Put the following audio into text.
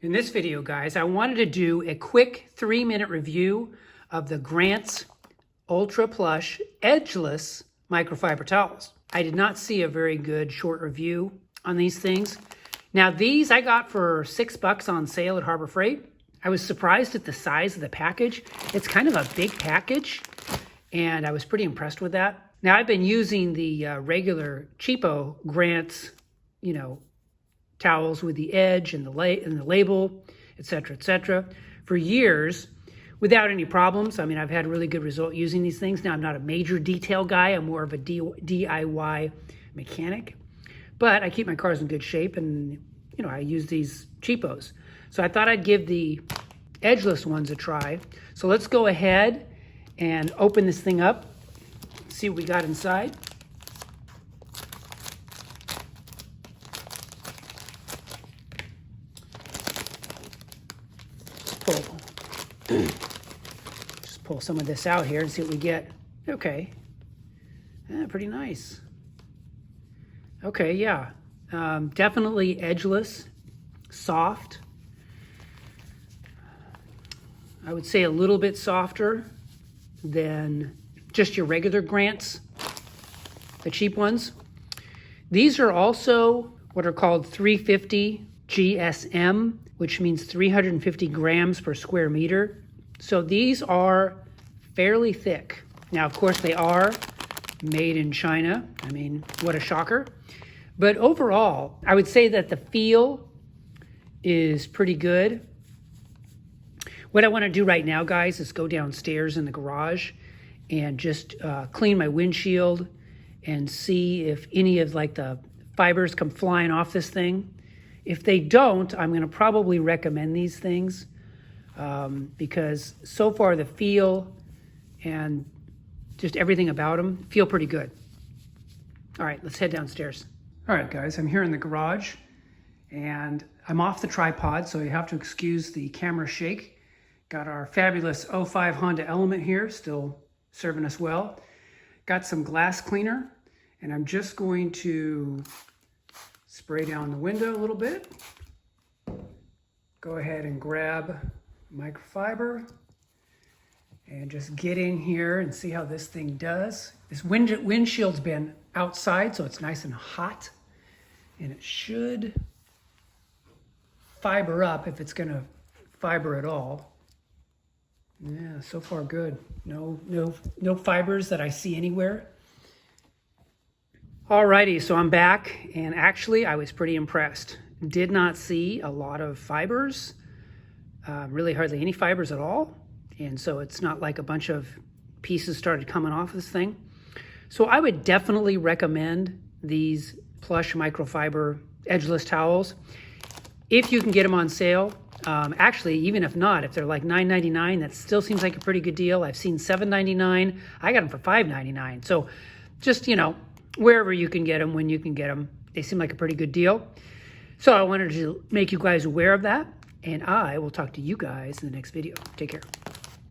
In this video, guys, I wanted to do a quick 3-minute review of the Grant's Ultra Plush Edgeless microfiber towels. I did not see a very good short review on these things. Now these I got for $6 on sale at Harbor Freight. I was surprised at the size of the package. It's kind of a big package and I was pretty impressed with that. Now I've been using the regular cheapo Grant's, towels with the edge and the label, etc., for years without any problems. I mean, I've had a really good result using these things. Now, I'm not a major detail guy. I'm more of a DIY mechanic, but I keep my cars in good shape and, I use these cheapos. So I thought I'd give the edgeless ones a try. So let's go ahead and open this thing up, see what we got inside. Just pull some of this out here and see what we get. Okay, pretty nice. Okay, yeah, definitely edgeless, soft. I would say a little bit softer than just your regular Grant's, the cheap ones. These are also what are called 350 GSM, which means 350 grams per square meter. So these are fairly thick. Now, of course, they are made in China. I mean, what a shocker. But overall, I would say that the feel is pretty good. What I want to do right now, guys, is go downstairs in the garage and just clean my windshield and see if any of the fibers come flying off this thing. If they don't, I'm going to probably recommend these things because so far the feel and just everything about them feel pretty good. All right, let's head downstairs. All right, guys, I'm here in the garage and I'm off the tripod, so you have to excuse the camera shake. Got our fabulous 05 Honda Element here, still serving us well. Got some glass cleaner, and I'm just going to spray down the window a little bit. Go ahead and grab microfiber and just get in here and see how this thing does. This windshield's been outside, so it's nice and hot, and it should fiber up if it's gonna fiber at all. Yeah, so far good. No fibers that I see anywhere. Alrighty, so I'm back, and actually I was pretty impressed. Did not see a lot of fibers, really hardly any fibers at all, and so it's not like a bunch of pieces started coming off this thing. So I would definitely recommend these plush microfiber edgeless towels if you can get them on sale. Actually, even if not, if they're like $9.99, that still seems like a pretty good deal. I've seen $7.99. I got them for $5.99. So just, wherever you can get them, when you can get them, they seem like a pretty good deal. So I wanted to make you guys aware of that, and I will talk to you guys in the next video. Take care.